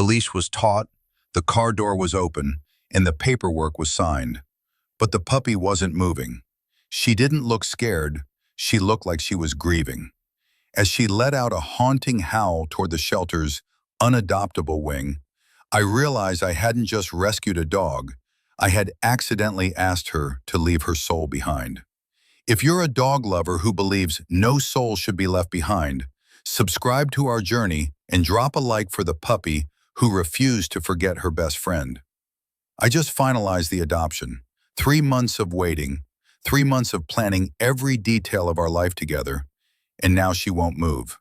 The leash was taut, the car door was open, and the paperwork was signed. But the puppy wasn't moving. She didn't look scared. She looked like she was grieving. As she let out a haunting howl toward the shelter's unadoptable wing, I realized I hadn't just rescued a dog. I had accidentally asked her to leave her soul behind. If you're a dog lover who believes no soul should be left behind, subscribe to our journey and drop a like for the puppy who refused to forget her best friend. I just finalized the adoption. 3 months of waiting, 3 months of planning every detail of our life together, and now she won't move.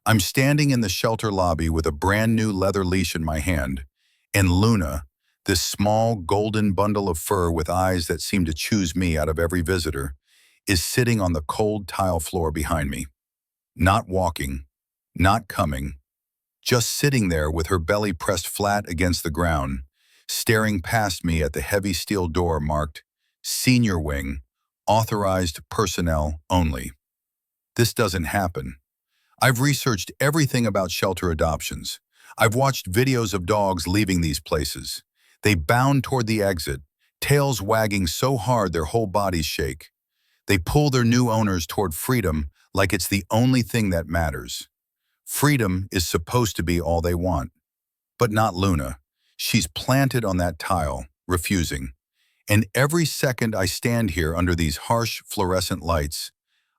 I'm standing in the shelter lobby with a brand new leather leash in my hand, and Luna, this small golden bundle of fur with eyes that seem to choose me out of every visitor, is sitting on the cold tile floor behind me. Not walking, not coming, just sitting there with her belly pressed flat against the ground, staring past me at the heavy steel door marked Senior Wing, Authorized Personnel Only. This doesn't happen. I've researched everything about shelter adoptions. I've watched videos of dogs leaving these places. They bound toward the exit, tails wagging so hard their whole bodies shake. They pull their new owners toward freedom like it's the only thing that matters. Freedom is supposed to be all they want. But not Luna. She's planted on that tile, refusing. And every second I stand here under these harsh fluorescent lights,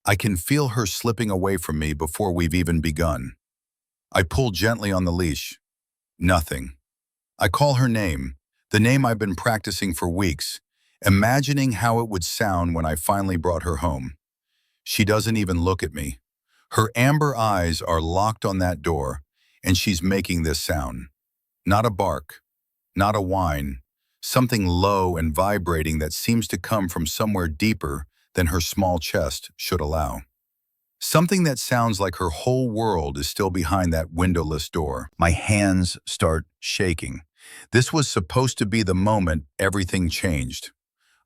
I can feel her slipping away from me before we've even begun. I pull gently on the leash. Nothing. I call her name, the name I've been practicing for weeks, imagining how it would sound when I finally brought her home. She doesn't even look at me. Her amber eyes are locked on that door, and she's making this sound. Not a bark, not a whine, something low and vibrating that seems to come from somewhere deeper than her small chest should allow. Something that sounds like her whole world is still behind that windowless door. My hands start shaking. This was supposed to be the moment everything changed.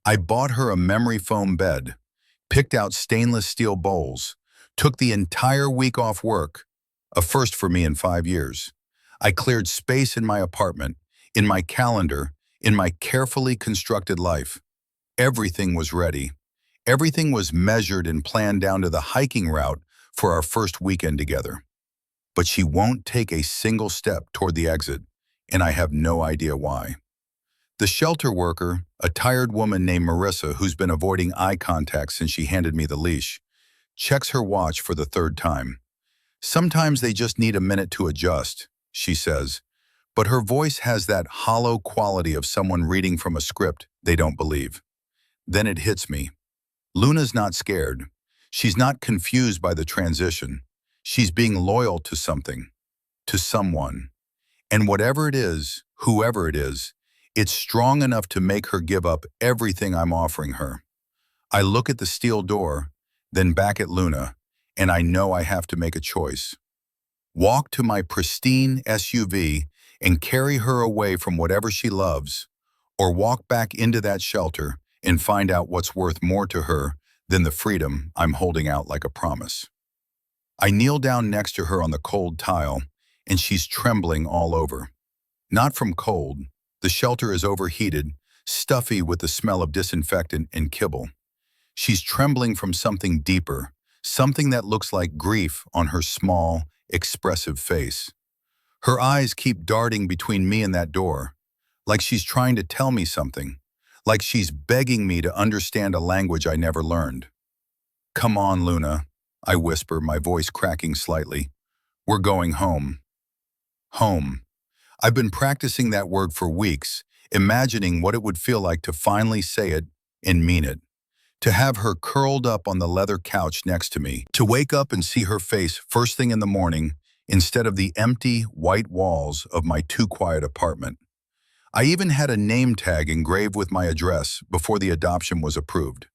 I bought her a memory foam bed, picked out stainless steel bowls, took the entire week off work, a first for me in 5 years. I cleared space in my apartment, in my calendar, in my carefully constructed life. Everything was ready. Everything was measured and planned down to the hiking route for our first weekend together. But she won't take a single step toward the exit, and I have no idea why. The shelter worker, a tired woman named Marissa who's been avoiding eye contact since she handed me the leash, checks her watch for the 3rd time. Sometimes they just need a minute to adjust, she says, but her voice has that hollow quality of someone reading from a script they don't believe. Then it hits me. Luna's not scared. She's not confused by the transition. She's being loyal to something, to someone. And whatever it is, whoever it is, it's strong enough to make her give up everything I'm offering her. I look at the steel door, then back at Luna, and I know I have to make a choice. Walk to my pristine SUV and carry her away from whatever she loves, or walk back into that shelter and find out what's worth more to her than the freedom I'm holding out like a promise. I kneel down next to her on the cold tile, and she's trembling all over. Not from cold. The shelter is overheated, stuffy with the smell of disinfectant and kibble. She's trembling from something deeper, something that looks like grief on her small, expressive face. Her eyes keep darting between me and that door, like she's trying to tell me something, like she's begging me to understand a language I never learned. "Come on, Luna," I whisper, my voice cracking slightly. "We're going home." Home. I've been practicing that word for weeks, imagining what it would feel like to finally say it and mean it. To have her curled up on the leather couch next to me, to wake up and see her face first thing in the morning instead of the empty, white walls of my too-quiet apartment. I even had a name tag engraved with my address before the adoption was approved.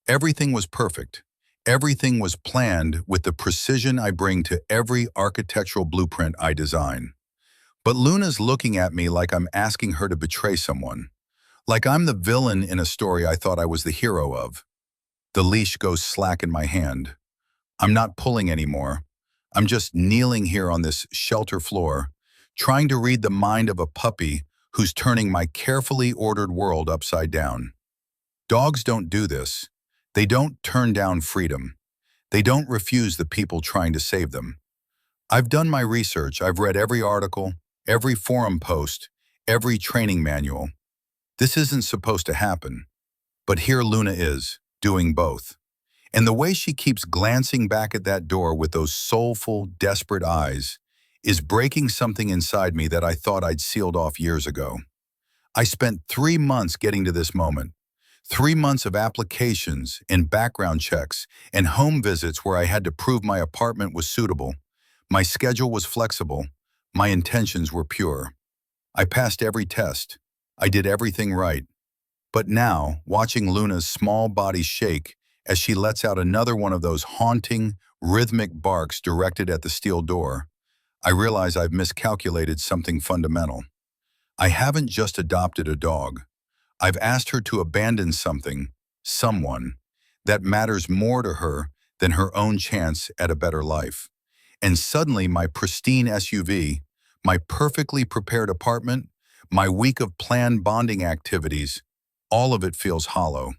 Everything was perfect. Everything was planned with the precision I bring to every architectural blueprint I design. But Luna's looking at me like I'm asking her to betray someone, like I'm the villain in a story I thought I was the hero of. The leash goes slack in my hand. I'm not pulling anymore. I'm just kneeling here on this shelter floor, trying to read the mind of a puppy who's turning my carefully ordered world upside down. Dogs don't do this. They don't turn down freedom. They don't refuse the people trying to save them. I've done my research. I've read every article, every forum post, every training manual. This isn't supposed to happen. But here Luna is, doing both. And the way she keeps glancing back at that door with those soulful, desperate eyes is breaking something inside me that I thought I'd sealed off years ago. I spent 3 months getting to this moment. 3 months of applications and background checks and home visits where I had to prove my apartment was suitable. My schedule was flexible. My intentions were pure. I passed every test. I did everything right. But now, watching Luna's small body shake as she lets out another one of those haunting, rhythmic barks directed at the steel door, I realize I've miscalculated something fundamental. I haven't just adopted a dog. I've asked her to abandon something, someone, that matters more to her than her own chance at a better life. And suddenly my pristine SUV, my perfectly prepared apartment, my week of planned bonding activities, all of it feels hollow.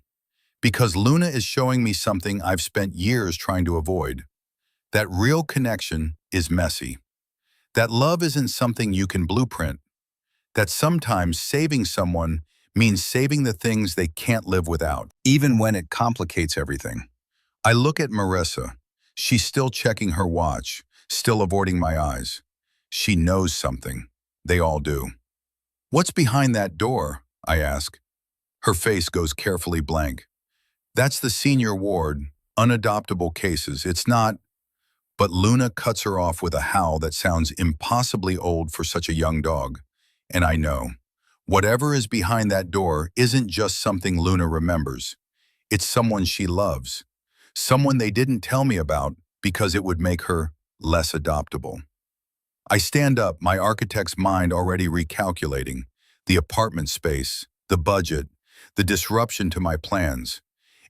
Because Luna is showing me something I've spent years trying to avoid. That real connection is messy. That love isn't something you can blueprint. That sometimes saving someone means saving the things they can't live without, even when it complicates everything. I look at Marissa. She's still checking her watch, still avoiding my eyes. She knows something. They all do. "What's behind that door?" I ask. Her face goes carefully blank. "That's the senior ward, unadoptable cases. It's not..." But Luna cuts her off with a howl that sounds impossibly old for such a young dog. And I know, whatever is behind that door isn't just something Luna remembers. It's someone she loves. Someone they didn't tell me about because it would make her less adoptable. I stand up, my architect's mind already recalculating the apartment space, the budget, the disruption to my plans.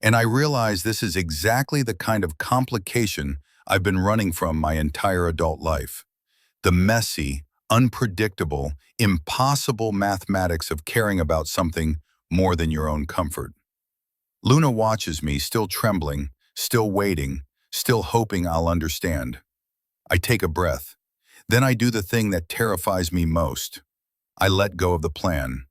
And I realize this is exactly the kind of complication I've been running from my entire adult life. The messy, unpredictable, impossible mathematics of caring about something more than your own comfort. Luna watches me, still trembling, still waiting, still hoping I'll understand. I take a breath. Then I do the thing that terrifies me most. I let go of the plan.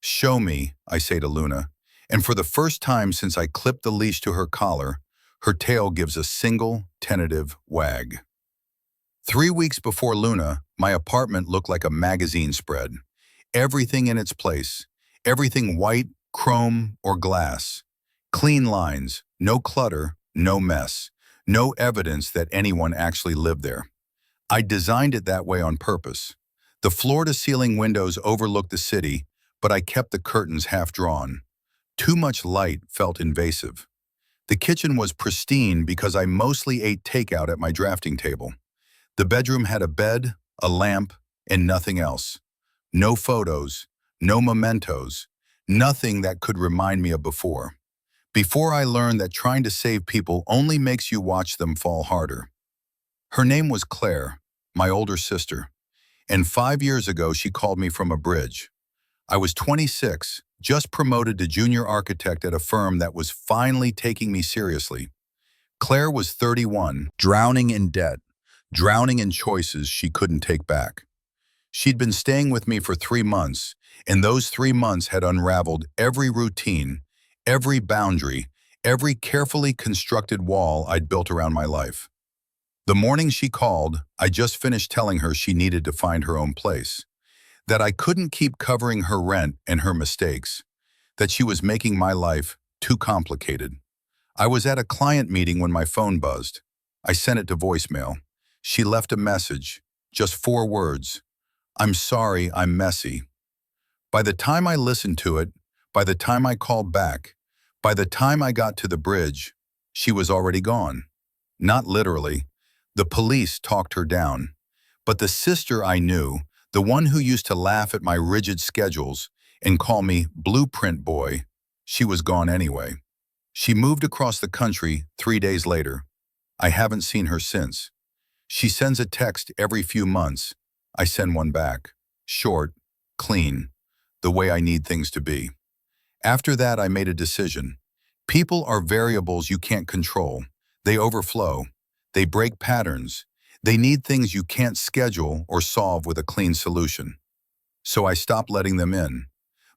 "Show me," I say to Luna, and for the first time since I clipped the leash to her collar, her tail gives a single, tentative wag. 3 weeks before Luna, my apartment looked like a magazine spread. Everything in its place. Everything white, chrome, or glass. Clean lines, no clutter, no mess. No evidence that anyone actually lived there. I designed it that way on purpose. The floor-to-ceiling windows overlooked the city, but I kept the curtains half drawn. Too much light felt invasive. The kitchen was pristine because I mostly ate takeout at my drafting table. The bedroom had a bed, a lamp, and nothing else. No photos, no mementos, nothing that could remind me of before. Before I learned that trying to save people only makes you watch them fall harder. Her name was Claire, my older sister, and 5 years ago she called me from a bridge. I was 26, just promoted to junior architect at a firm that was finally taking me seriously. Claire was 31, drowning in debt, drowning in choices she couldn't take back. She'd been staying with me for 3 months, and those 3 months had unraveled every routine, every boundary, every carefully constructed wall I'd built around my life. The morning she called, I just finished telling her she needed to find her own place, that I couldn't keep covering her rent and her mistakes, that she was making my life too complicated. I was at a client meeting when my phone buzzed. I sent it to voicemail. She left a message, just 4 words. "I'm sorry, I'm messy." By the time I listened to it, by the time I called back, by the time I got to the bridge, she was already gone. Not literally. The police talked her down. But the sister I knew, the one who used to laugh at my rigid schedules and call me Blueprint Boy, she was gone anyway. She moved across the country 3 days later. I haven't seen her since. She sends a text every few months. I send one back. Short, clean, the way I need things to be. After that, I made a decision. People are variables you can't control. They overflow. They break patterns. They need things you can't schedule or solve with a clean solution. So I stopped letting them in.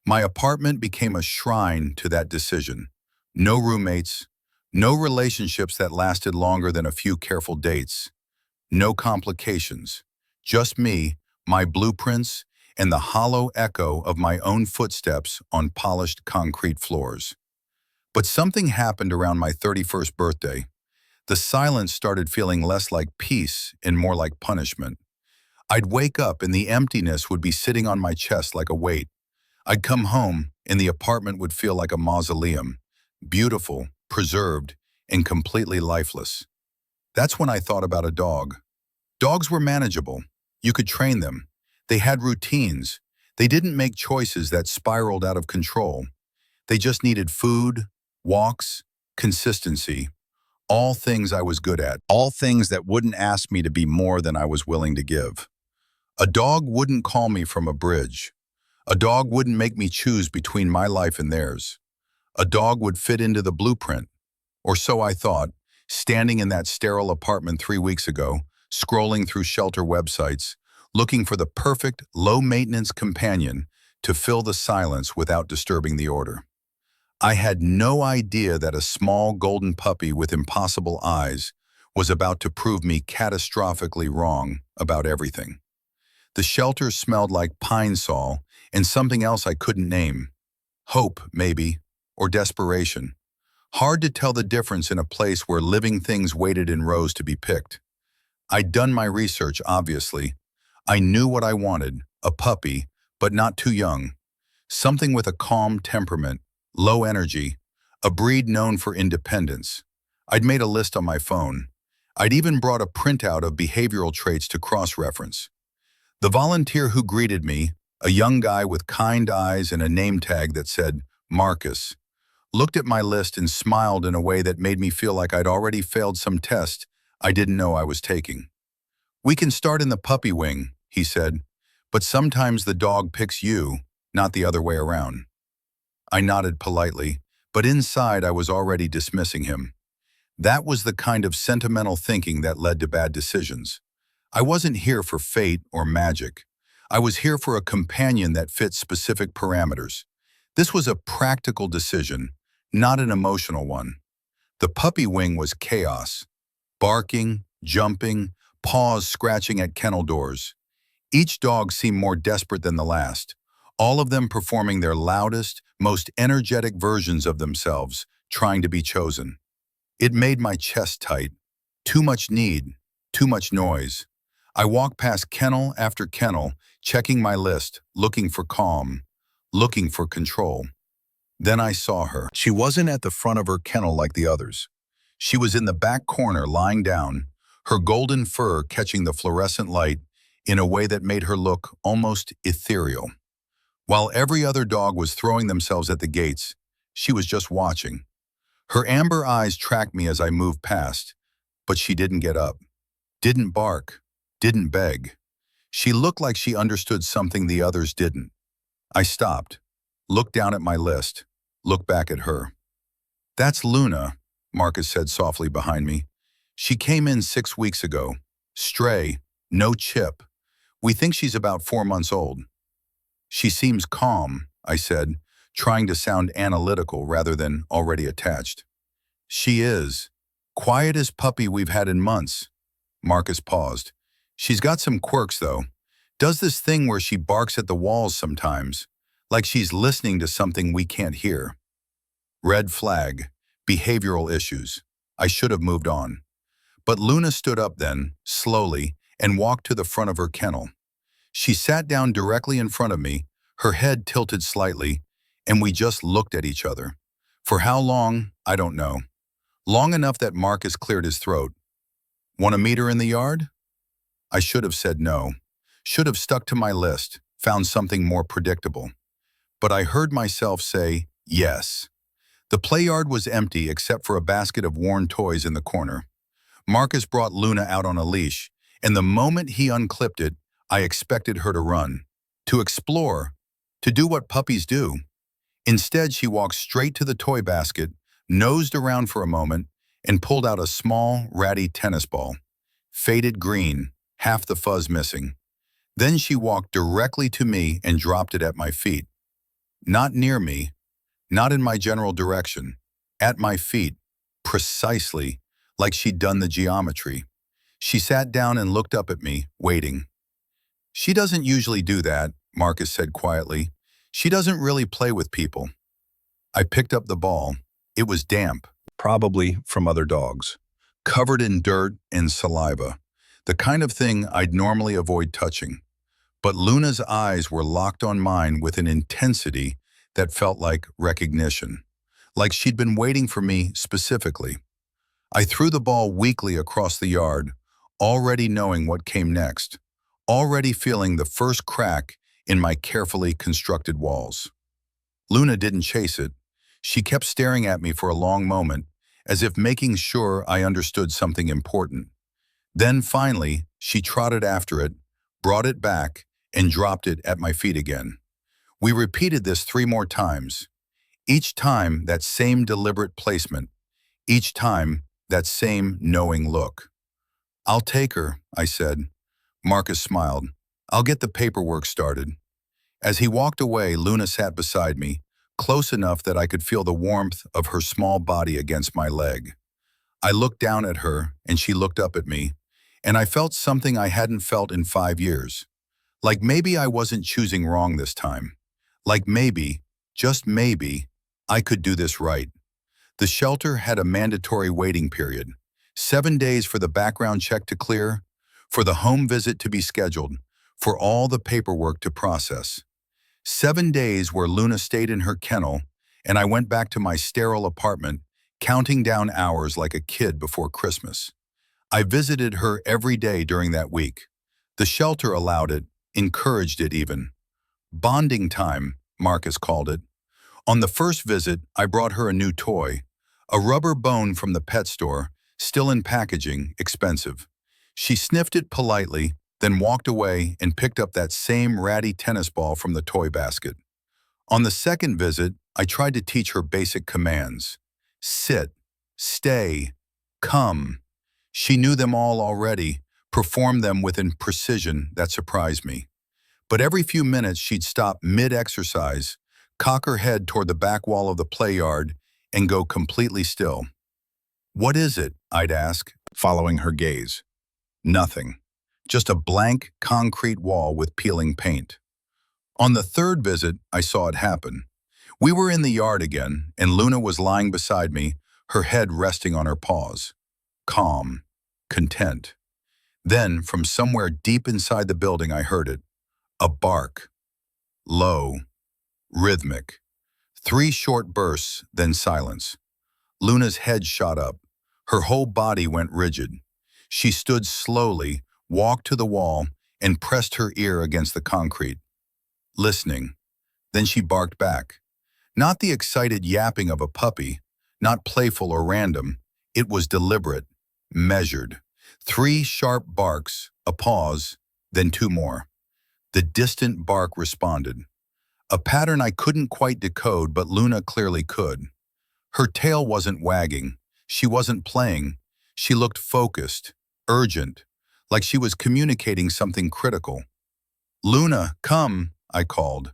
My apartment became a shrine to that decision. No roommates, no relationships that lasted longer than a few careful dates, no complications, just me, my blueprints, and the hollow echo of my own footsteps on polished concrete floors. But something happened around my 31st birthday. The silence started feeling less like peace and more like punishment. I'd wake up and the emptiness would be sitting on my chest like a weight. I'd come home and the apartment would feel like a mausoleum, beautiful, preserved, and completely lifeless. That's when I thought about a dog. Dogs were manageable. You could train them. They had routines. They didn't make choices that spiraled out of control. They just needed food, walks, consistency, all things I was good at, all things that wouldn't ask me to be more than I was willing to give. A dog wouldn't call me from a bridge. A dog wouldn't make me choose between my life and theirs. A dog would fit into the blueprint. Or so I thought, standing in that sterile apartment 3 weeks ago, scrolling through shelter websites, looking for the perfect, low-maintenance companion to fill the silence without disturbing the order. I had no idea that a small golden puppy with impossible eyes was about to prove me catastrophically wrong about everything. The shelter smelled like pine sol and something else I couldn't name. Hope, maybe, or desperation. Hard to tell the difference in a place where living things waited in rows to be picked. I'd done my research, obviously. I knew what I wanted, a puppy, but not too young. Something with a calm temperament, low energy, a breed known for independence. I'd made a list on my phone. I'd even brought a printout of behavioral traits to cross-reference. The volunteer who greeted me, a young guy with kind eyes and a name tag that said Marcus, looked at my list and smiled in a way that made me feel like I'd already failed some test I didn't know I was taking. "We can start in the puppy wing," he said, "but sometimes the dog picks you, not the other way around." I nodded politely, but inside I was already dismissing him. That was the kind of sentimental thinking that led to bad decisions. I wasn't here for fate or magic. I was here for a companion that fit specific parameters. This was a practical decision, not an emotional one. The puppy wing was chaos. Barking, jumping, paws scratching at kennel doors. Each dog seemed more desperate than the last, all of them performing their loudest, most energetic versions of themselves, trying to be chosen. It made my chest tight. Too much need, too much noise. I walked past kennel after kennel, checking my list, looking for calm, looking for control. Then I saw her. She wasn't at the front of her kennel like the others. She was in the back corner, lying down, her golden fur catching the fluorescent light in a way that made her look almost ethereal. While every other dog was throwing themselves at the gates, she was just watching. Her amber eyes tracked me as I moved past, but she didn't get up, didn't bark, didn't beg. She looked like she understood something the others didn't. I stopped, looked down at my list, looked back at her. "That's Luna," Marcus said softly behind me. "She came in 6 weeks ago. Stray, no chip. We think she's about 4 months old." "She seems calm," I said, trying to sound analytical rather than already attached. "She is. Quietest puppy we've had in months." Marcus paused. "She's got some quirks, though. Does this thing where she barks at the walls sometimes, like she's listening to something we can't hear." Red flag, behavioral issues. I should have moved on. But Luna stood up then, slowly, and walked to the front of her kennel. She sat down directly in front of me, her head tilted slightly, and we just looked at each other. For how long, I don't know. Long enough that Marcus cleared his throat. "Want to meet her in the yard?" I should have said no. Should have stuck to my list, found something more predictable. But I heard myself say yes. The play yard was empty except for a basket of worn toys in the corner. Marcus brought Luna out on a leash, and the moment he unclipped it, I expected her to run, to explore, to do what puppies do. Instead, she walked straight to the toy basket, nosed around for a moment, and pulled out a small, ratty tennis ball. Faded green, half the fuzz missing. Then she walked directly to me and dropped it at my feet. Not near me, not in my general direction. At my feet, precisely like she'd done the geometry. She sat down and looked up at me, waiting. She doesn't usually do that, Marcus said quietly. She doesn't really play with people. I picked up the ball. It was damp, probably from other dogs, covered in dirt and saliva, the kind of thing I'd normally avoid touching. But Luna's eyes were locked on mine with an intensity that felt like recognition, like she'd been waiting for me specifically. I threw the ball weakly across the yard, already knowing what came next, already feeling the first crack in my carefully constructed walls. Luna didn't chase it. She kept staring at me for a long moment, as if making sure I understood something important. Then finally, she trotted after it, brought it back, and dropped it at my feet again. We repeated this 3 more times. Each time, that same deliberate placement. Each time, that same knowing look. "I'll take her," I said. Marcus smiled. "I'll get the paperwork started." As he walked away, Luna sat beside me, close enough that I could feel the warmth of her small body against my leg. I looked down at her, and she looked up at me, and I felt something I hadn't felt in 5 years. Like maybe I wasn't choosing wrong this time. Like maybe, just maybe, I could do this right. The shelter had a mandatory waiting period. 7 days for the background check to clear, for the home visit to be scheduled, for all the paperwork to process. 7 days where Luna stayed in her kennel, and I went back to my sterile apartment, counting down hours like a kid before Christmas. I visited her every day during that week. The shelter allowed it, encouraged it even. Bonding time, Marcus called it. On the first visit, I brought her a new toy, a rubber bone from the pet store, still in packaging, expensive. She sniffed it politely, then walked away and picked up that same ratty tennis ball from the toy basket. On the second visit, I tried to teach her basic commands. Sit, stay, come. She knew them all already, performed them with a precision that surprised me. But every few minutes she'd stop mid-exercise, cock her head toward the back wall of the play yard, and go completely still. "What is it?" I'd ask, following her gaze. Nothing. Just a blank, concrete wall with peeling paint. On the third visit, I saw it happen. We were in the yard again, and Luna was lying beside me, her head resting on her paws. Calm. Content. Then, from somewhere deep inside the building, I heard it. A bark. Low. Rhythmic. 3 short bursts, then silence. Luna's head shot up. Her whole body went rigid. She stood slowly, walked to the wall, and pressed her ear against the concrete. Listening. Then she barked back. Not the excited yapping of a puppy, not playful or random. It was deliberate, measured. 3 sharp barks, a pause, then 2 more. The distant bark responded. A pattern I couldn't quite decode, but Luna clearly could. Her tail wasn't wagging. She wasn't playing. She looked focused, urgent, like she was communicating something critical. "Luna, come," I called.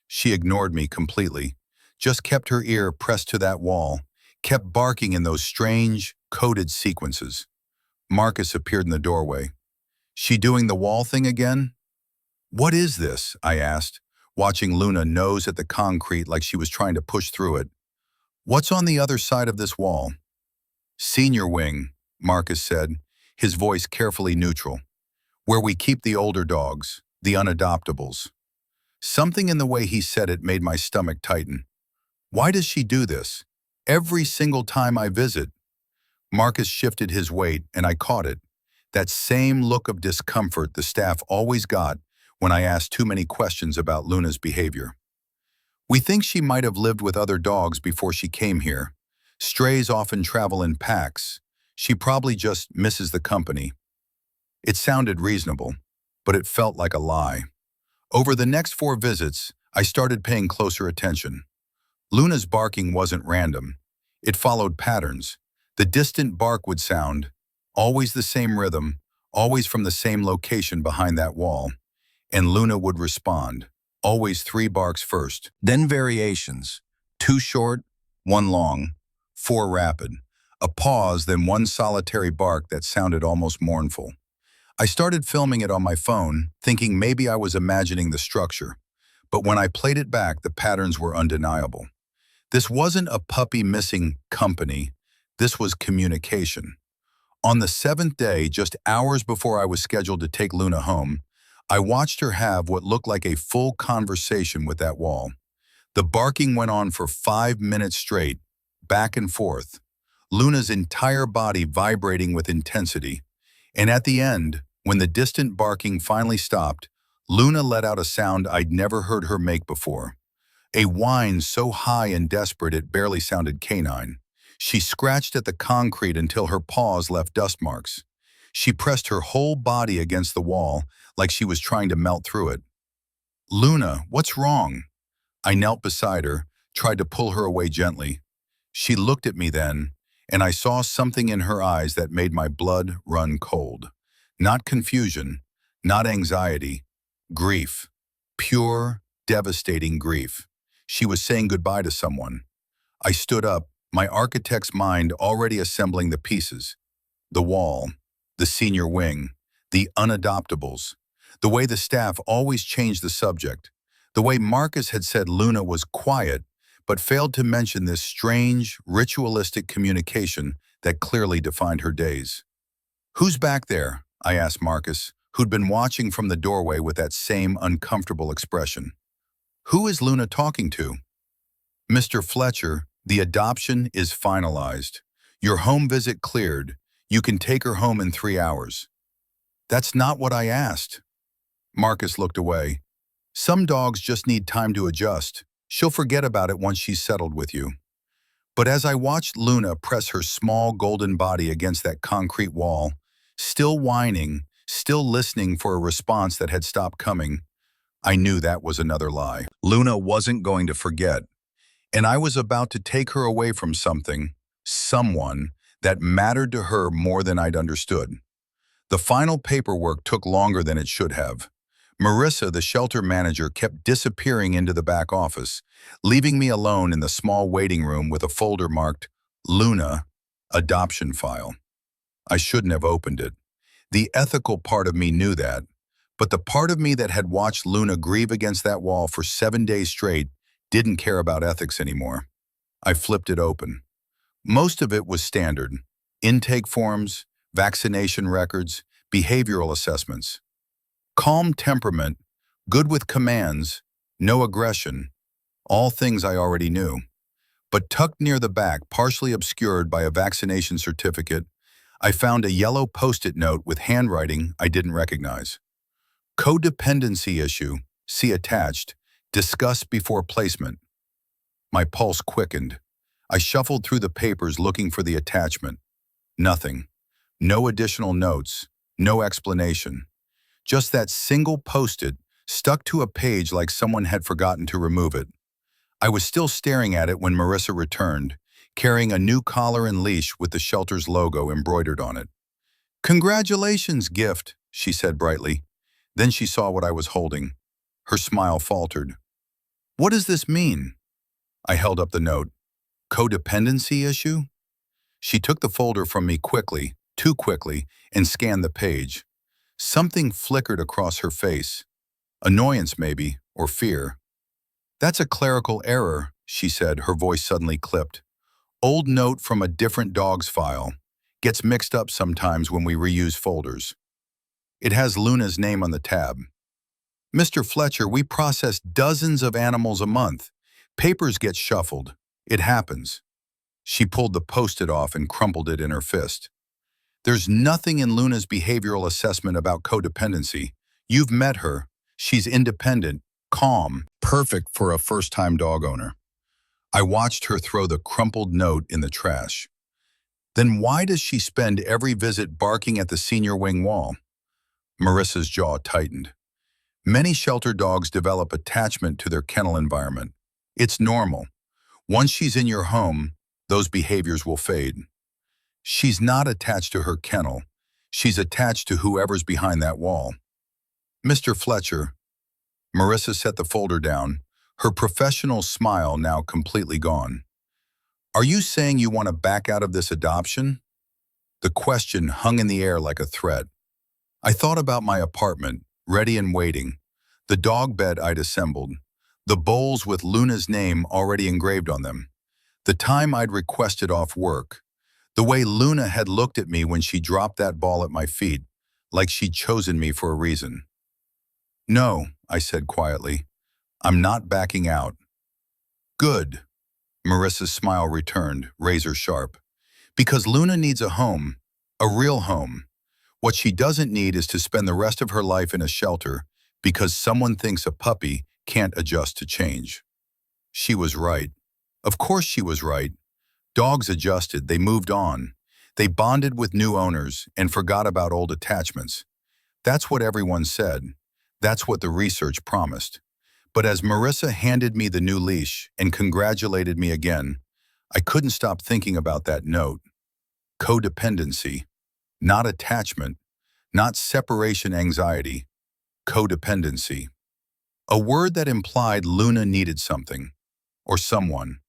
She ignored me completely, just kept her ear pressed to that wall, kept barking in those strange, coded sequences. Marcus appeared in the doorway. "She doing the wall thing again?" "What is this?" I asked, watching Luna nose at the concrete like she was trying to push through it. "What's on the other side of this wall?" "Senior wing," Marcus said, his voice carefully neutral. "Where we keep the older dogs, the unadoptables." Something in the way he said it made my stomach tighten. Why does she do this? Every single time I visit. Marcus shifted his weight, and I caught it. That same look of discomfort the staff always got when I asked too many questions about Luna's behavior. "We think she might have lived with other dogs before she came here. Strays often travel in packs. She probably just misses the company." It sounded reasonable. but it felt like a lie. Over the next 4 visits, I started paying closer attention. Luna's barking wasn't random. It followed patterns. The distant bark would sound, always the same rhythm, always from the same location behind that wall. And Luna would respond, always 3 barks first. Then variations, 2 short, 1 long, 4 rapid. A pause, then 1 solitary bark that sounded almost mournful. I started filming it on my phone, thinking maybe I was imagining the structure. But when I played it back, the patterns were undeniable. This wasn't a puppy missing company. This was communication. On the 7th day, just hours before I was scheduled to take Luna home, I watched her have what looked like a full conversation with that wall. The barking went on for 5 minutes straight, back and forth, Luna's entire body vibrating with intensity. And at the end, when the distant barking finally stopped, Luna let out a sound I'd never heard her make before. A whine so high and desperate it barely sounded canine. She scratched at the concrete until her paws left dust marks. She pressed her whole body against the wall like she was trying to melt through it. "Luna, what's wrong?" I knelt beside her, tried to pull her away gently. She looked at me then, and I saw something in her eyes that made my blood run cold. Not confusion, not anxiety, grief. Pure, devastating grief. She was saying goodbye to someone. I stood up, my architect's mind already assembling the pieces. The wall, the senior wing, the unadoptables, the way the staff always changed the subject, the way Marcus had said Luna was quiet, but failed to mention this strange, ritualistic communication that clearly defined her days. "Who's back there?" I asked Marcus, who'd been watching from the doorway with that same uncomfortable expression. "Who is Luna talking to?" "Mr. Fletcher, the adoption is finalized. Your home visit cleared. You can take her home in 3 hours." "That's not what I asked." Marcus looked away. "Some dogs just need time to adjust. She'll forget about it once she's settled with you." But as I watched Luna press her small golden body against that concrete wall, still whining, still listening for a response that had stopped coming, I knew that was another lie. Luna wasn't going to forget, and I was about to take her away from something, someone, that mattered to her more than I'd understood. The final paperwork took longer than it should have. Marissa, the shelter manager, kept disappearing into the back office, leaving me alone in the small waiting room with a folder marked Luna, Adoption File. I shouldn't have opened it. The ethical part of me knew that, but the part of me that had watched Luna grieve against that wall for 7 days straight didn't care about ethics anymore. I flipped it open. Most of it was standard: intake forms, vaccination records, behavioral assessments. Calm temperament, good with commands, no aggression, all things I already knew. But tucked near the back, partially obscured by a vaccination certificate, I found a yellow post-it note with handwriting I didn't recognize. "Codependency issue, see attached, discuss before placement." My pulse quickened. I shuffled through the papers looking for the attachment. Nothing. No additional notes, no explanation. Just that single post-it stuck to a page like someone had forgotten to remove it. I was still staring at it when Marissa returned, carrying a new collar and leash with the shelter's logo embroidered on it. "Congratulations, Gift," she said brightly. Then she saw what I was holding. Her smile faltered. "What does this mean?" I held up the note. "Codependency issue?" She took the folder from me quickly, too quickly, and scanned the page. Something flickered across her face. Annoyance, maybe, or fear. "That's a clerical error," she said, her voice suddenly clipped. "Old note from a different dog's file. Gets mixed up sometimes when we reuse folders. It has Luna's name on the tab. Mr. Fletcher, we process dozens of animals a month. Papers get shuffled. It happens." She pulled the post-it off and crumpled it in her fist. "There's nothing in Luna's behavioral assessment about codependency. You've met her. She's independent, calm, perfect for a first-time dog owner." I watched her throw the crumpled note in the trash. "Then why does she spend every visit barking at the senior wing wall?" Marissa's jaw tightened. Many shelter dogs develop attachment to their kennel environment. It's normal. Once she's in your home, those behaviors will fade. She's not attached to her kennel. She's attached to whoever's behind that wall. Mr. Fletcher, Marissa set the folder down, her professional smile now completely gone. Are you saying you want to back out of this adoption? The question hung in the air like a threat. I thought about my apartment, ready and waiting, the dog bed I'd assembled, the bowls with Luna's name already engraved on them, the time I'd requested off work, the way Luna had looked at me when she dropped that ball at my feet, like she'd chosen me for a reason. No, I said quietly, I'm not backing out. Good. Marissa's smile returned, razor sharp. Because Luna needs a home, a real home. What she doesn't need is to spend the rest of her life in a shelter because someone thinks a puppy can't adjust to change. She was right. Of course she was right. Dogs adjusted, they moved on. They bonded with new owners and forgot about old attachments. That's what everyone said. That's what the research promised. But as Marissa handed me the new leash and congratulated me again, I couldn't stop thinking about that note. Codependency, not attachment, not separation anxiety, codependency. A word that implied Luna needed something, or someone.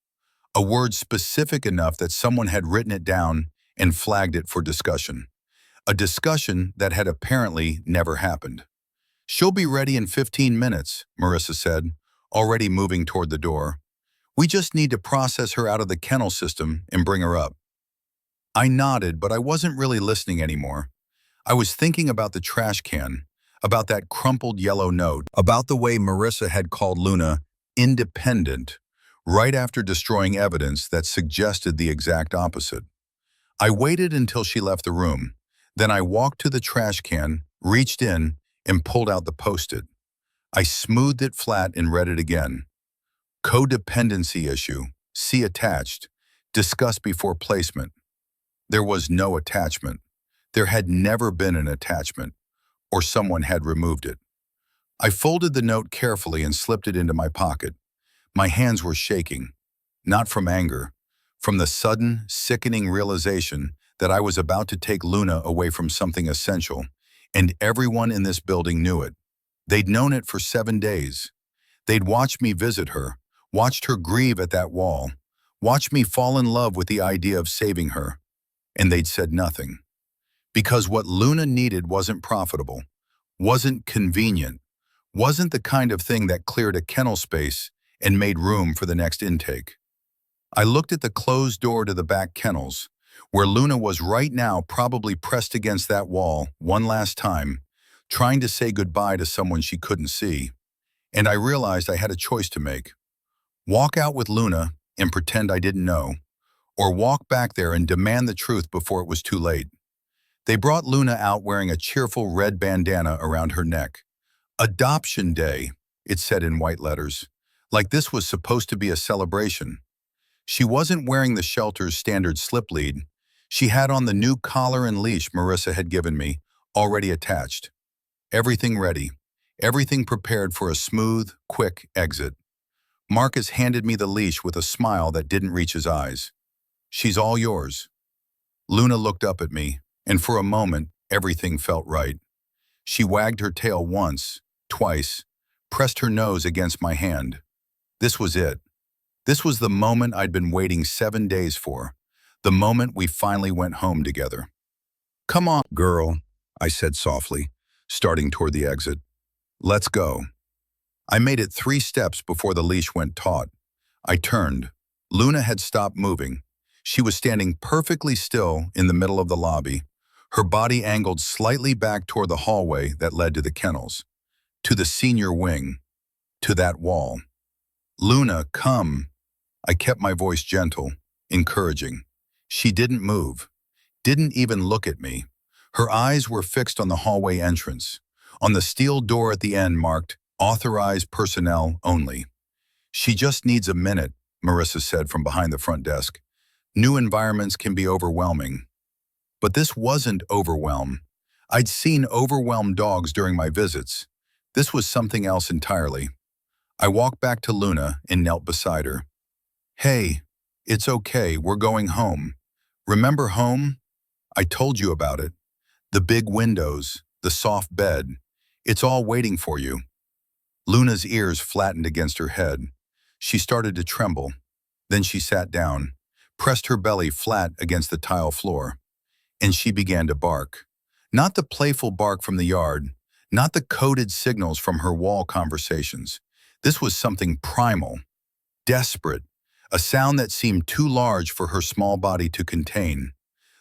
A word specific enough that someone had written it down and flagged it for discussion. A discussion that had apparently never happened. She'll be ready in 15 minutes, Marissa said, already moving toward the door. We just need to process her out of the kennel system and bring her up. I nodded, but I wasn't really listening anymore. I was thinking about the trash can, about that crumpled yellow note, about the way Marissa had called Luna independent, right after destroying evidence that suggested the exact opposite. I waited until she left the room. Then I walked to the trash can, reached in, and pulled out the Post-it. I smoothed it flat and read it again. Codependency issue. See attached. Discuss before placement. There was no attachment. There had never been an attachment, or someone had removed it. I folded the note carefully and slipped it into my pocket. My hands were shaking, not from anger, from the sudden, sickening realization that I was about to take Luna away from something essential, and everyone in this building knew it. They'd known it for 7 days. They'd watched me visit her, watched her grieve at that wall, watched me fall in love with the idea of saving her, and they'd said nothing. Because what Luna needed wasn't profitable, wasn't convenient, wasn't the kind of thing that cleared a kennel space and made room for the next intake. I looked at the closed door to the back kennels, where Luna was right now probably pressed against that wall one last time, trying to say goodbye to someone she couldn't see. And I realized I had a choice to make. Walk out with Luna and pretend I didn't know, or walk back there and demand the truth before it was too late. They brought Luna out wearing a cheerful red bandana around her neck. Adoption Day, it said in white letters, like this was supposed to be a celebration. She wasn't wearing the shelter's standard slip lead. She had on the new collar and leash Marissa had given me, already attached. Everything ready, everything prepared for a smooth, quick exit. Marcus handed me the leash with a smile that didn't reach his eyes. She's all yours. Luna looked up at me, and for a moment, everything felt right. She wagged her tail once, twice, pressed her nose against my hand. This was it. This was the moment I'd been waiting 7 days for, the moment we finally went home together. Come on, girl, I said softly, starting toward the exit. Let's go. I made it 3 steps before the leash went taut. I turned. Luna had stopped moving. She was standing perfectly still in the middle of the lobby, her body angled slightly back toward the hallway that led to the kennels, to the senior wing, to that wall. Luna, come. I kept my voice gentle, encouraging. She didn't move, didn't even look at me. Her eyes were fixed on the hallway entrance, on the steel door at the end marked Authorized Personnel Only. She just needs a minute, Marissa said from behind the front desk. New environments can be overwhelming. But this wasn't overwhelm. I'd seen overwhelmed dogs during my visits. This was something else entirely. I walked back to Luna and knelt beside her. Hey, it's okay, we're going home. Remember home? I told you about it. The big windows, the soft bed. It's all waiting for you. Luna's ears flattened against her head. She started to tremble. Then she sat down, pressed her belly flat against the tile floor, and she began to bark. Not the playful bark from the yard, not the coded signals from her wall conversations. This was something primal, desperate, a sound that seemed too large for her small body to contain.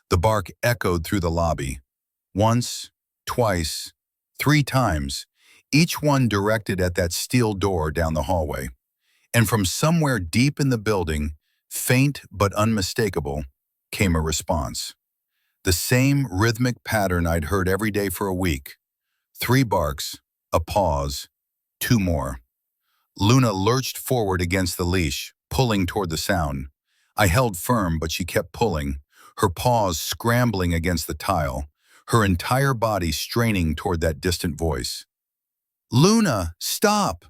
The bark echoed through the lobby. Once, twice, 3 times, each one directed at that steel door down the hallway. And from somewhere deep in the building, faint but unmistakable, came a response. The same rhythmic pattern I'd heard every day for a week. 3 barks, a pause, 2 more. Luna lurched forward against the leash, pulling toward the sound. I held firm, but she kept pulling, her paws scrambling against the tile, her entire body straining toward that distant voice. "Luna, stop!"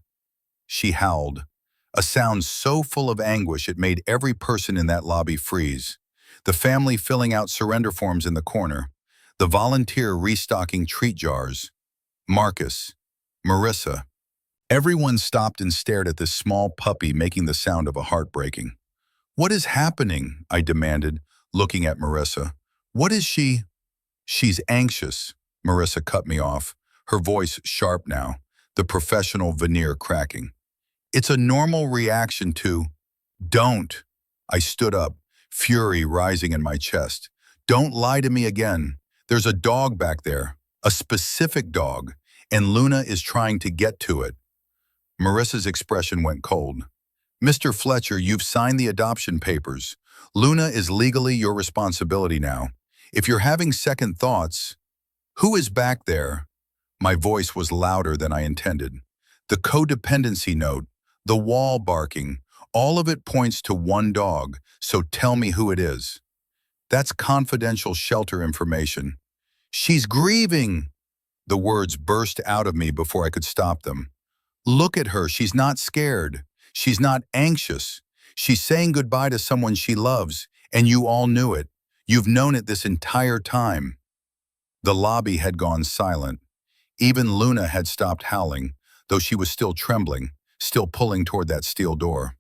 she howled, a sound so full of anguish it made every person in that lobby freeze. The family filling out surrender forms in the corner, the volunteer restocking treat jars, Marcus, Marissa. Everyone stopped and stared at this small puppy making the sound of a heart breaking. "What is happening?" I demanded, looking at Marissa. "What is she?" "She's anxious," Marissa cut me off, her voice sharp now, the professional veneer cracking. "It's a normal reaction to—" "Don't!" I stood up, fury rising in my chest. "Don't lie to me again. There's a dog back there, a specific dog, and Luna is trying to get to it." Marissa's expression went cold. "Mr. Fletcher, you've signed the adoption papers. Luna is legally your responsibility now. If you're having second thoughts—" "Who is back there?" My voice was louder than I intended. The codependency note, the wall barking, all of it points to one dog, so tell me who it is. "That's confidential shelter information." "She's grieving!" The words burst out of me before I could stop them. "Look at her, she's not scared. She's not anxious. She's saying goodbye to someone she loves, and you all knew it. You've known it this entire time." The lobby had gone silent. Even Luna had stopped howling, though she was still trembling, still pulling toward that steel door.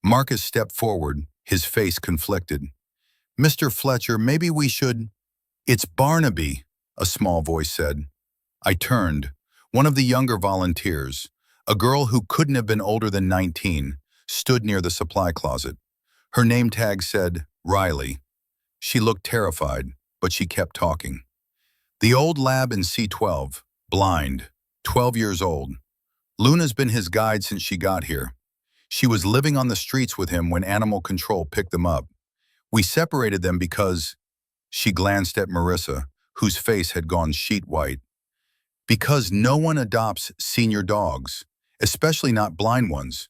Marcus stepped forward, his face conflicted. "Mr. Fletcher, maybe we should—" "It's Barnaby," a small voice said. I turned. One of the younger volunteers, a girl who couldn't have been older than 19, stood near the supply closet. Her name tag said, Riley. She looked terrified, but she kept talking. "The old lab in C12, blind, 12 years old. Luna's been his guide since she got here. She was living on the streets with him when animal control picked them up. We separated them because—" She glanced at Marissa, whose face had gone sheet white. "Because no one adopts senior dogs, especially not blind ones.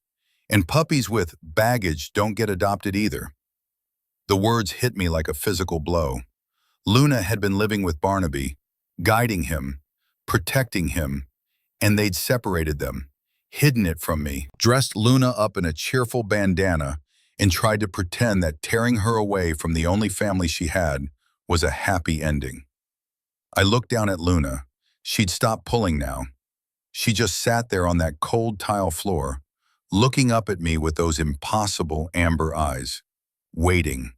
And puppies with baggage don't get adopted either." The words hit me like a physical blow. Luna had been living with Barnaby, guiding him, protecting him, and they'd separated them, hidden it from me, dressed Luna up in a cheerful bandana, and tried to pretend that tearing her away from the only family she had was a happy ending. I looked down at Luna. She'd stopped pulling now. She just sat there on that cold tile floor, looking up at me with those impossible amber eyes, waiting,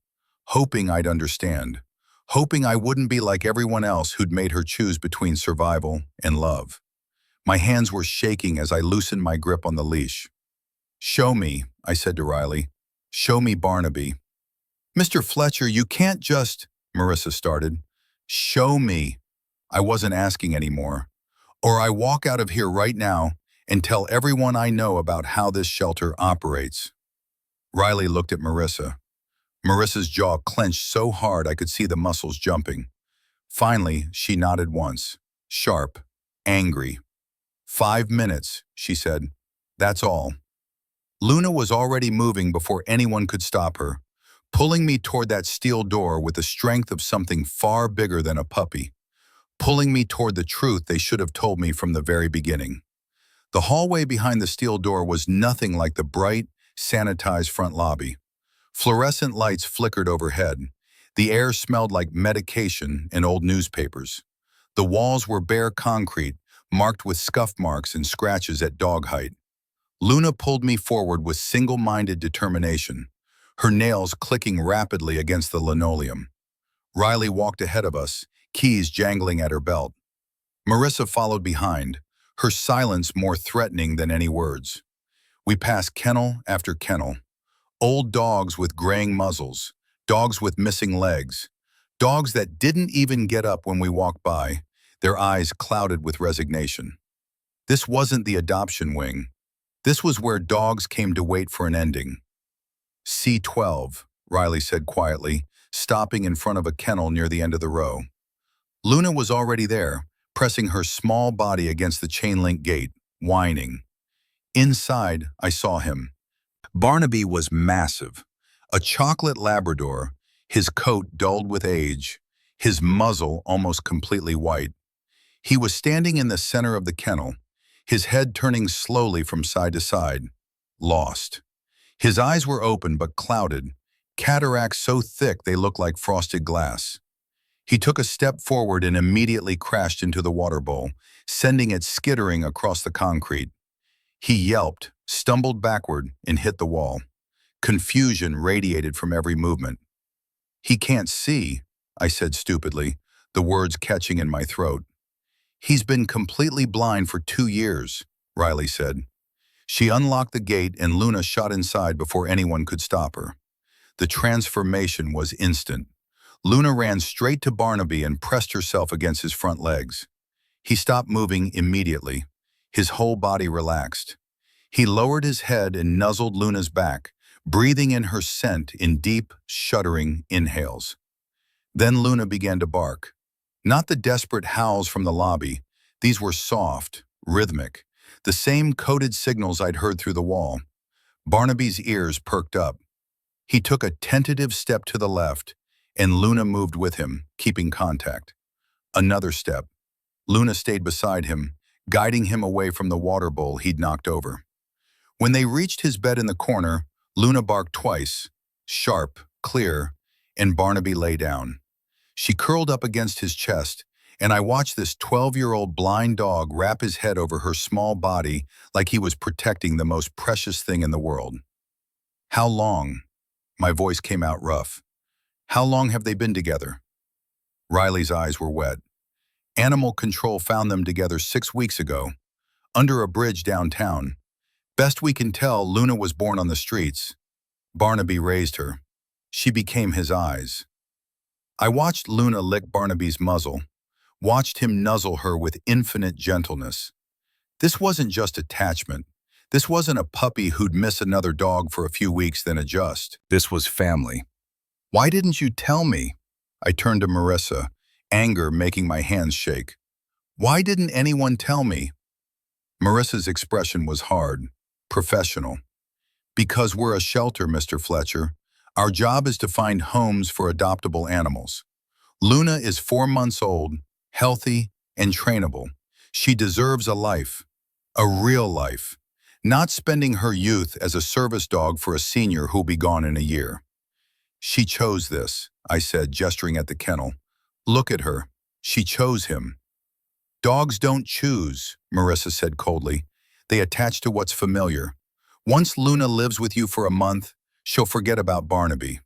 hoping I'd understand, hoping I wouldn't be like everyone else who'd made her choose between survival and love. My hands were shaking as I loosened my grip on the leash. "Show me," I said to Riley. "Show me Barnaby." "Mr. Fletcher, you can't just—" Marissa started. "Show me." I wasn't asking anymore. "Or I walk out of here right now and tell everyone I know about how this shelter operates." Riley looked at Marissa. Marissa's jaw clenched so hard I could see the muscles jumping. Finally, she nodded once, sharp, angry. "5 minutes," she said. "That's all." Luna was already moving before anyone could stop her, pulling me toward that steel door with the strength of something far bigger than a puppy, pulling me toward the truth they should have told me from the very beginning. The hallway behind the steel door was nothing like the bright, sanitized front lobby. Fluorescent lights flickered overhead. The air smelled like medication and old newspapers. The walls were bare concrete, marked with scuff marks and scratches at dog height. Luna pulled me forward with single-minded determination, her nails clicking rapidly against the linoleum. Riley walked ahead of us, keys jangling at her belt. Marissa followed behind, her silence more threatening than any words. We passed kennel after kennel. Old dogs with graying muzzles, dogs with missing legs, dogs that didn't even get up when we walked by, their eyes clouded with resignation. This wasn't the adoption wing. This was where dogs came to wait for an ending. C12, Riley said quietly, stopping in front of a kennel near the end of the row. Luna was already there, pressing her small body against the chain-link gate, whining. Inside, I saw him. Barnaby was massive, a chocolate Labrador, his coat dulled with age, his muzzle almost completely white. He was standing in the center of the kennel, his head turning slowly from side to side, lost. His eyes were open but clouded, cataracts so thick they looked like frosted glass. He took a step forward and immediately crashed into the water bowl, sending it skittering across the concrete. He yelped, stumbled backward, and hit the wall. Confusion radiated from every movement. "He can't see," I said stupidly, the words catching in my throat. "He's been completely blind for 2 years," Riley said. She unlocked the gate and Luna shot inside before anyone could stop her. The transformation was instant. Luna ran straight to Barnaby and pressed herself against his front legs. He stopped moving immediately. His whole body relaxed. He lowered his head and nuzzled Luna's back, breathing in her scent in deep, shuddering inhales. Then Luna began to bark. Not the desperate howls from the lobby. These were soft, rhythmic, the same coded signals I'd heard through the wall. Barnaby's ears perked up. He took a tentative step to the left, and Luna moved with him, keeping contact. Another step. Luna stayed beside him, guiding him away from the water bowl he'd knocked over. When they reached his bed in the corner, Luna barked twice, sharp, clear, and Barnaby lay down. She curled up against his chest, and I watched this 12-year-old blind dog wrap his head over her small body like he was protecting the most precious thing in the world. "How long?" My voice came out rough. "How long have they been together?" Riley's eyes were wet. "Animal control found them together 6 weeks ago, under a bridge downtown. Best we can tell, Luna was born on the streets." Barnaby raised her. She became his eyes. I watched Luna lick Barnaby's muzzle, watched him nuzzle her with infinite gentleness. This wasn't just attachment. This wasn't a puppy who'd miss another dog for a few weeks then adjust. This was family. "Why didn't you tell me?" I turned to Marissa, anger making my hands shake. "Why didn't anyone tell me?" Marissa's expression was hard, professional. "Because we're a shelter, Mr. Fletcher. Our job is to find homes for adoptable animals. Luna is 4 months old, healthy, and trainable. She deserves a life, a real life, not spending her youth as a service dog for a senior who'll be gone in a year." "She chose this," I said, gesturing at the kennel. "Look at her. She chose him." "Dogs don't choose," Marissa said coldly. "They attach to what's familiar. Once Luna lives with you for a month, she'll forget about Barnaby.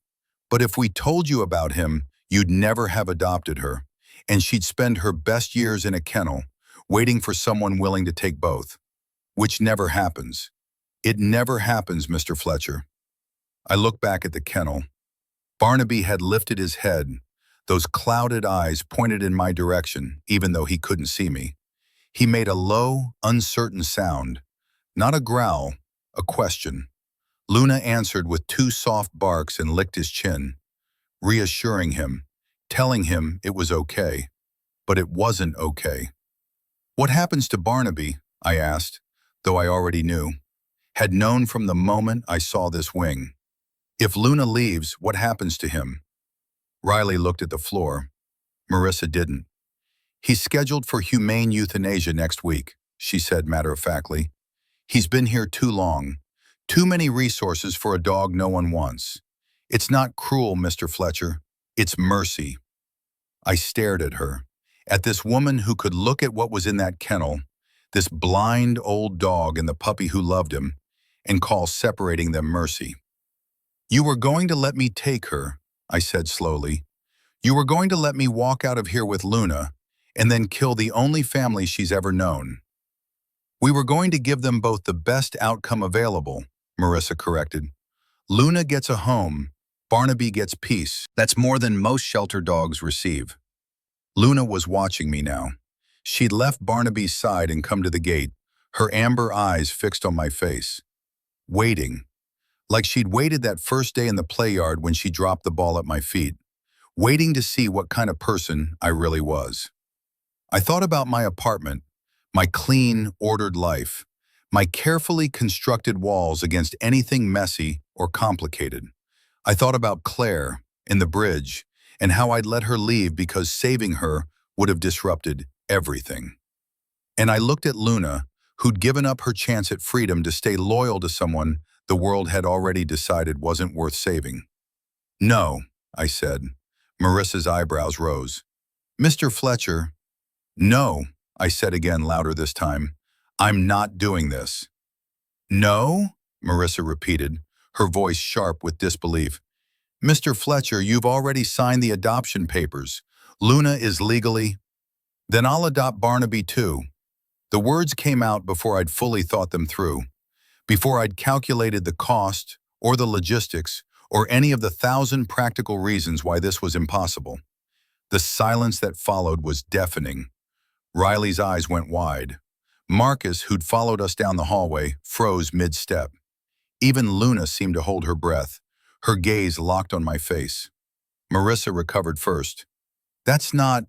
But if we told you about him, you'd never have adopted her, and she'd spend her best years in a kennel, waiting for someone willing to take both. Which never happens. It never happens, Mr. Fletcher." I looked back at the kennel. Barnaby had lifted his head. Those clouded eyes pointed in my direction, even though he couldn't see me. He made a low, uncertain sound. Not a growl, a question. Luna answered with 2 soft barks and licked his chin, reassuring him, telling him it was okay. But it wasn't okay. "What happens to Barnaby?" I asked, though I already knew. Had known from the moment I saw this wing. "If Luna leaves, what happens to him?" Riley looked at the floor. Marissa didn't. He's scheduled for humane euthanasia next week, she said matter-of-factly. He's been here too long. Too many resources for a dog no one wants. It's not cruel, Mr. Fletcher. It's mercy. I stared at her, at this woman who could look at what was in that kennel, this blind old dog and the puppy who loved him, and call separating them mercy. You were going to let me take her, I said slowly. You were going to let me walk out of here with Luna and then kill the only family she's ever known. We were going to give them both the best outcome available, Marissa corrected. Luna gets a home, Barnaby gets peace. That's more than most shelter dogs receive. Luna was watching me now. She'd left Barnaby's side and come to the gate, her amber eyes fixed on my face. Waiting. Like she'd waited that first day in the play yard when she dropped the ball at my feet. Waiting to see what kind of person I really was. I thought about my apartment, my clean, ordered life, my carefully constructed walls against anything messy or complicated. I thought about Claire in the bridge and how I'd let her leave because saving her would have disrupted everything. And I looked at Luna, who'd given up her chance at freedom to stay loyal to someone the world had already decided wasn't worth saving. No, I said. Marissa's eyebrows rose. Mr. Fletcher. No, I said again louder this time. I'm not doing this. No? Marissa repeated, her voice sharp with disbelief. Mr. Fletcher, you've already signed the adoption papers. Luna is legally... Then I'll adopt Barnaby too. The words came out before I'd fully thought them through, before I'd calculated the cost or the logistics or any of the 1,000 practical reasons why this was impossible. The silence that followed was deafening. Riley's eyes went wide. Marcus, who'd followed us down the hallway, froze mid-step. Even Luna seemed to hold her breath, her gaze locked on my face. Marissa recovered first. That's not...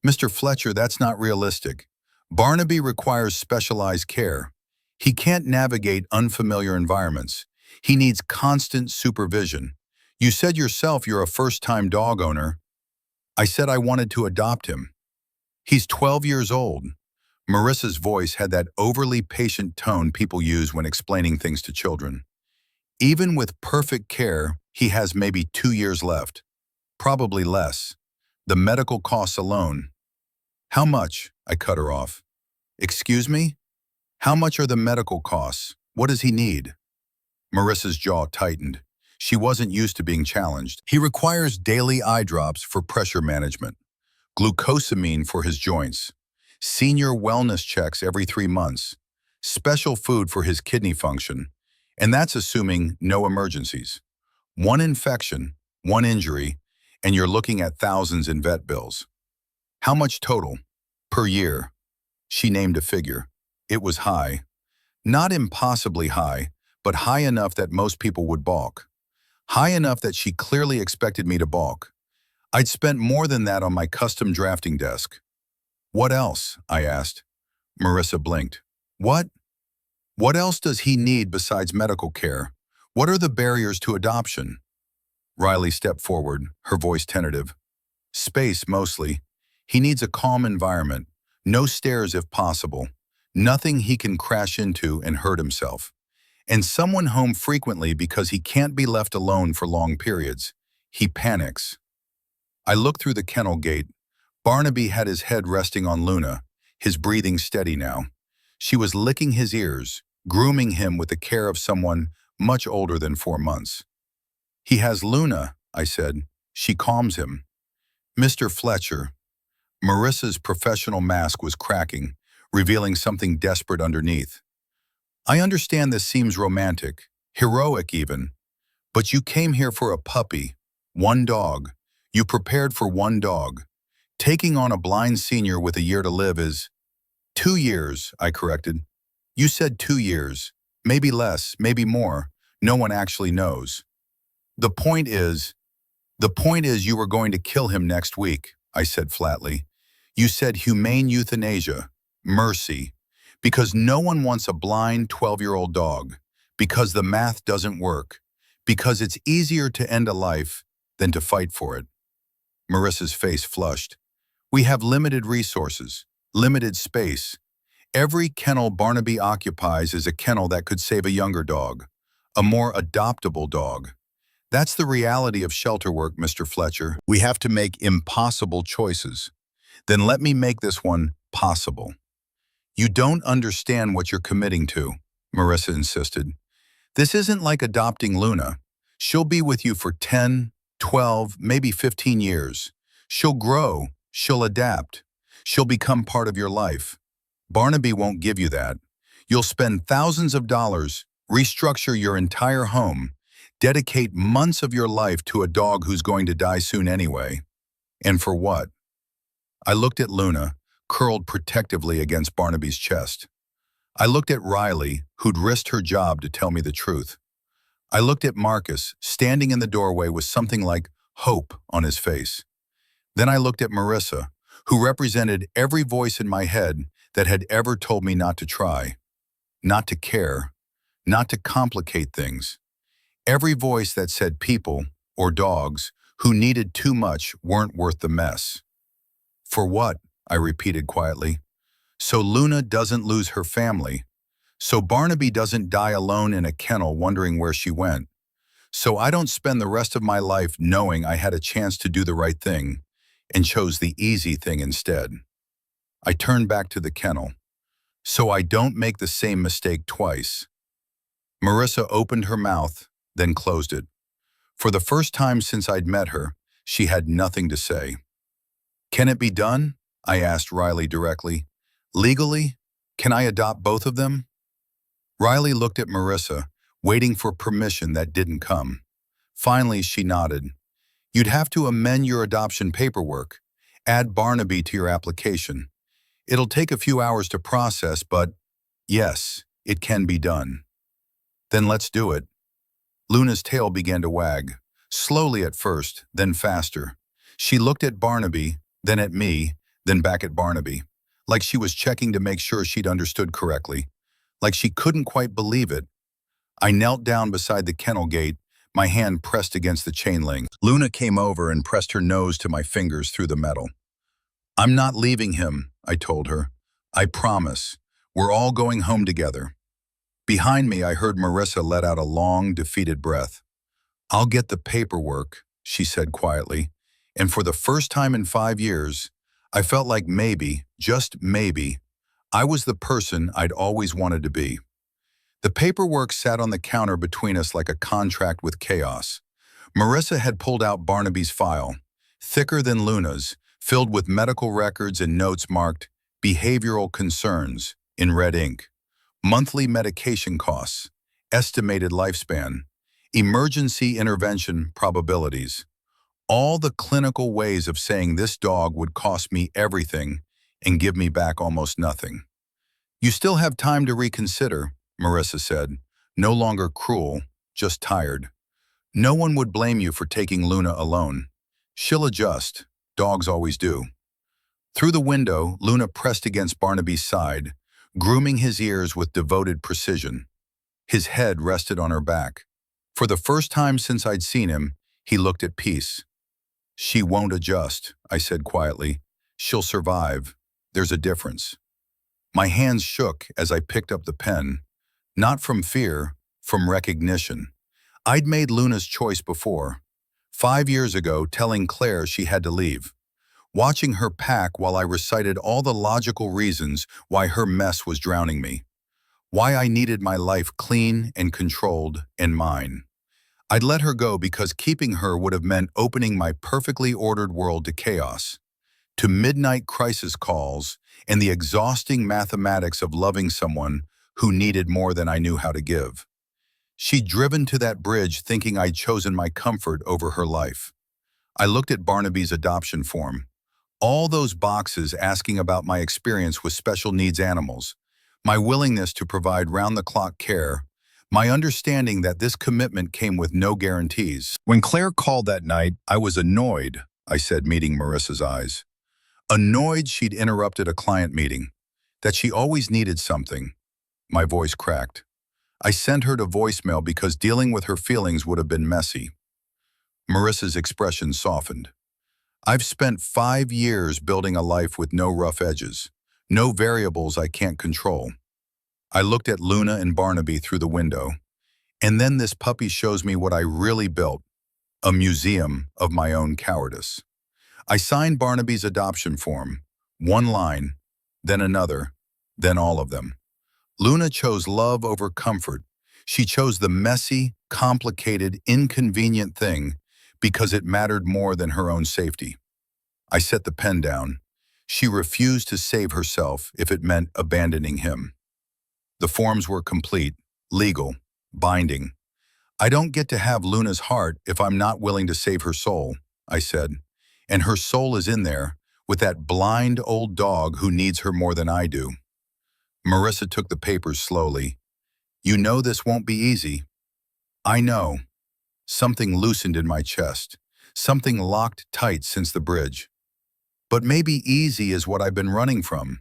Mr. Fletcher, that's not realistic. Barnaby requires specialized care. He can't navigate unfamiliar environments. He needs constant supervision. You said yourself you're a first-time dog owner. I said I wanted to adopt him. He's 12 years old. Marissa's voice had that overly patient tone people use when explaining things to children. Even with perfect care, he has maybe 2 years left. Probably less. The medical costs alone. How much? I cut her off. Excuse me? How much are the medical costs? What does he need? Marissa's jaw tightened. She wasn't used to being challenged. He requires daily eye drops for pressure management, glucosamine for his joints, senior wellness checks every 3 months, special food for his kidney function, and that's assuming no emergencies. One infection, one injury, and you're looking at thousands in vet bills. How much total? Per year? She named a figure. It was high. Not impossibly high, but high enough that most people would balk. High enough that she clearly expected me to balk. I'd spent more than that on my custom drafting desk. What else? I asked. Marissa blinked. What? What else does he need besides medical care? What are the barriers to adoption? Riley stepped forward, her voice tentative. Space, mostly. He needs a calm environment, no stairs if possible, nothing he can crash into and hurt himself, and someone home frequently because he can't be left alone for long periods. He panics. I looked through the kennel gate. Barnaby had his head resting on Luna, his breathing steady now. She was licking his ears, grooming him with the care of someone much older than 4 months. He has Luna, I said. She calms him. Mr. Fletcher. Marissa's professional mask was cracking, revealing something desperate underneath. I understand this seems romantic, heroic even, but you came here for a puppy, one dog. You prepared for one dog. Taking on a blind senior with a year to live is... 2 years, I corrected. You said 2 years. Maybe less, maybe more. No one actually knows. The point is you were going to kill him next week, I said flatly. You said humane euthanasia, mercy, because no one wants a blind 12-year-old dog, because the math doesn't work, because it's easier to end a life than to fight for it. Marissa's face flushed. We have limited resources, limited space. Every kennel Barnaby occupies is a kennel that could save a younger dog, a more adoptable dog. That's the reality of shelter work, Mr. Fletcher. We have to make impossible choices. Then let me make this one possible. You don't understand what you're committing to, Marissa insisted. This isn't like adopting Luna. She'll be with you for 10, 12, maybe 15 years. She'll grow, she'll adapt, she'll become part of your life. Barnaby won't give you that. You'll spend thousands of dollars, restructure your entire home, dedicate months of your life to a dog who's going to die soon anyway. And for what? I looked at Luna, curled protectively against Barnaby's chest. I looked at Riley, who'd risked her job to tell me the truth. I looked at Marcus, standing in the doorway with something like hope on his face. Then I looked at Marissa, who represented every voice in my head that had ever told me not to try, not to care, not to complicate things. Every voice that said people, or dogs, who needed too much weren't worth the mess. For what? I repeated quietly. So Luna doesn't lose her family. So Barnaby doesn't die alone in a kennel wondering where she went. So I don't spend the rest of my life knowing I had a chance to do the right thing and chose the easy thing instead. I turned back to the kennel. So I don't make the same mistake twice. Marissa opened her mouth, then closed it. For the first time since I'd met her, she had nothing to say. Can it be done? I asked Riley directly. Legally? Can I adopt both of them? Riley looked at Marissa, waiting for permission that didn't come. Finally, she nodded. You'd have to amend your adoption paperwork. Add Barnaby to your application. It'll take a few hours to process, but yes, it can be done. Then let's do it. Luna's tail began to wag, slowly at first, then faster. She looked at Barnaby, then at me, then back at Barnaby, like she was checking to make sure she'd understood correctly, like she couldn't quite believe it. I knelt down beside the kennel gate, my hand pressed against the chain link. Luna came over and pressed her nose to my fingers through the metal. I'm not leaving him, I told her. I promise. We're all going home together. Behind me, I heard Marissa let out a long, defeated breath. I'll get the paperwork, she said quietly, and for the first time in 5 years, I felt like maybe, just maybe, I was the person I'd always wanted to be. The paperwork sat on the counter between us like a contract with chaos. Marissa had pulled out Barnaby's file, thicker than Luna's, filled with medical records and notes marked behavioral concerns in red ink, monthly medication costs, estimated lifespan, emergency intervention probabilities. All the clinical ways of saying this dog would cost me everything and give me back almost nothing. You still have time to reconsider, Marissa said, no longer cruel, just tired. No one would blame you for taking Luna alone. She'll adjust. Dogs always do. Through the window, Luna pressed against Barnaby's side, grooming his ears with devoted precision. His head rested on her back. For the first time since I'd seen him, he looked at peace. She won't adjust, I said quietly. She'll survive. There's a difference. My hands shook as I picked up the pen, not from fear, from recognition. I'd made Luna's choice before. 5 years ago, telling Claire she had to leave. Watching her pack while I recited all the logical reasons why her mess was drowning me. Why I needed my life clean and controlled and mine. I'd let her go because keeping her would have meant opening my perfectly ordered world to chaos, to midnight crisis calls and the exhausting mathematics of loving someone who needed more than I knew how to give. She'd driven to that bridge thinking I'd chosen my comfort over her life. I looked at Barnaby's adoption form. All those boxes asking about my experience with special needs animals, my willingness to provide round-the-clock care, my understanding that this commitment came with no guarantees. When Claire called that night, I was annoyed, I said, meeting Marissa's eyes. Annoyed she'd interrupted a client meeting, that she always needed something. My voice cracked. I sent her to voicemail because dealing with her feelings would have been messy. Marissa's expression softened. I've spent 5 years building a life with no rough edges, no variables I can't control. I looked at Luna and Barnaby through the window, and then this puppy shows me what I really built, a museum of my own cowardice. I signed Barnaby's adoption form, one line, then another, then all of them. Luna chose love over comfort. She chose the messy, complicated, inconvenient thing because it mattered more than her own safety. I set the pen down. She refused to save herself if it meant abandoning him. The forms were complete, legal, binding. I don't get to have Luna's heart if I'm not willing to save her soul, I said. And her soul is in there, with that blind old dog who needs her more than I do. Marissa took the papers slowly. You know this won't be easy. I know. Something loosened in my chest. Something locked tight since the bridge. But maybe easy is what I've been running from.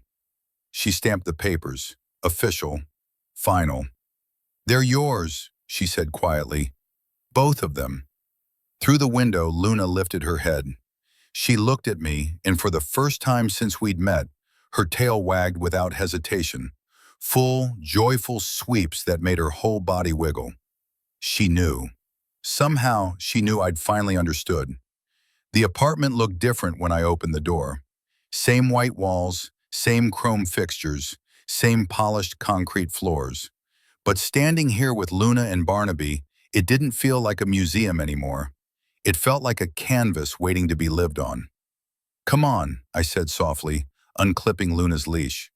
She stamped the papers. Official. Final. They're yours, she said quietly. Both of them. Through the window, Luna lifted her head. She looked at me, and for the first time since we'd met, her tail wagged without hesitation. Full, joyful sweeps that made her whole body wiggle. She knew. Somehow, she knew I'd finally understood. The apartment looked different when I opened the door. Same white walls, same chrome fixtures, same polished concrete floors. But standing here with Luna and Barnaby, it didn't feel like a museum anymore. It felt like a canvas waiting to be lived on. Come on, I said softly, unclipping Luna's leash.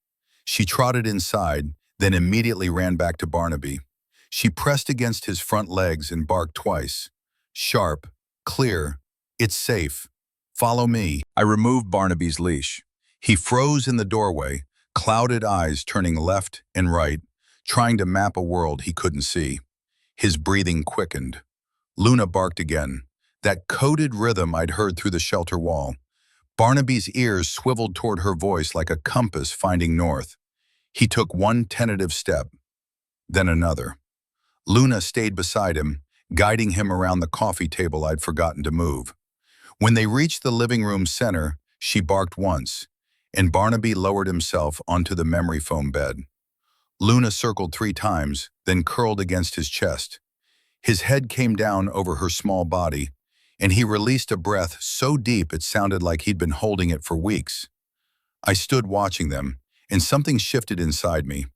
She trotted inside, then immediately ran back to Barnaby. She pressed against his front legs and barked twice. Sharp, clear, it's safe. Follow me. I removed Barnaby's leash. He froze in the doorway, clouded eyes turning left and right, trying to map a world he couldn't see. His breathing quickened. Luna barked again, that coded rhythm I'd heard through the shelter wall. Barnaby's ears swiveled toward her voice like a compass finding north. He took one tentative step, then another. Luna stayed beside him, guiding him around the coffee table I'd forgotten to move. When they reached the living room center, she barked once, and Barnaby lowered himself onto the memory foam bed. Luna circled 3 times, then curled against his chest. His head came down over her small body, and he released a breath so deep it sounded like he'd been holding it for weeks. I stood watching them, and something shifted inside me.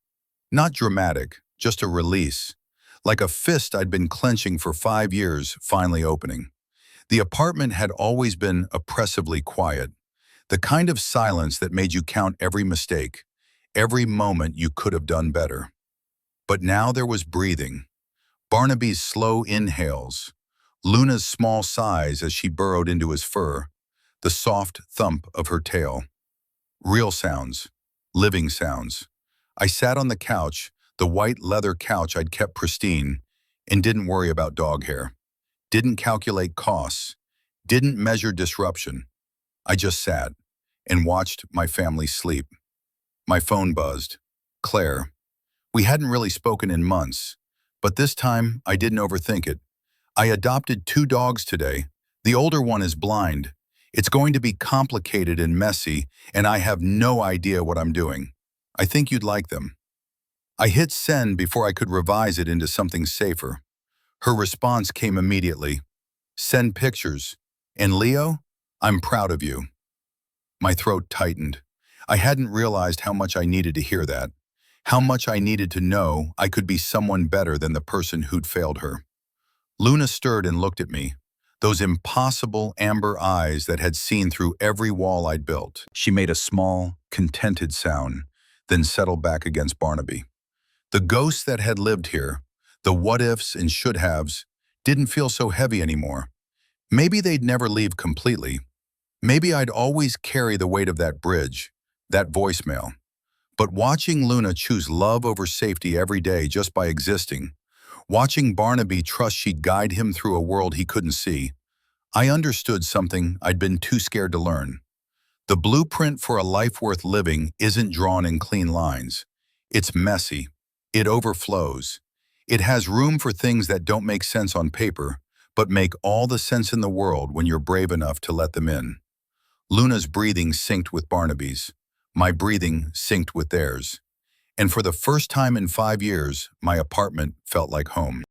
Not dramatic, just a release, like a fist I'd been clenching for 5 years finally opening. The apartment had always been oppressively quiet, the kind of silence that made you count every mistake, every moment you could have done better. But now there was breathing. Barnaby's slow inhales, Luna's small sighs as she burrowed into his fur, the soft thump of her tail. Real sounds, living sounds. I sat on the couch, the white leather couch I'd kept pristine, and didn't worry about dog hair. Didn't calculate costs, didn't measure disruption. I just sat and watched my family sleep. My phone buzzed. Claire. We hadn't really spoken in months, but this time I didn't overthink it. I adopted 2 dogs today. The older one is blind. It's going to be complicated and messy, and I have no idea what I'm doing. I think you'd like them. I hit send before I could revise it into something safer. Her response came immediately. Send pictures. And Leo, I'm proud of you. My throat tightened. I hadn't realized how much I needed to hear that. How much I needed to know I could be someone better than the person who'd failed her. Luna stirred and looked at me, those impossible amber eyes that had seen through every wall I'd built. She made a small, contented sound, then settled back against Barnaby. The ghosts that had lived here, the what-ifs and should-haves, didn't feel so heavy anymore. Maybe they'd never leave completely. Maybe I'd always carry the weight of that bridge, that voicemail. But watching Luna choose love over safety every day just by existing, watching Barnaby trust she'd guide him through a world he couldn't see, I understood something I'd been too scared to learn. The blueprint for a life worth living isn't drawn in clean lines. It's messy. It overflows. It has room for things that don't make sense on paper, but make all the sense in the world when you're brave enough to let them in. Luna's breathing synced with Barnaby's. My breathing synced with theirs. And for the first time in 5 years, my apartment felt like home.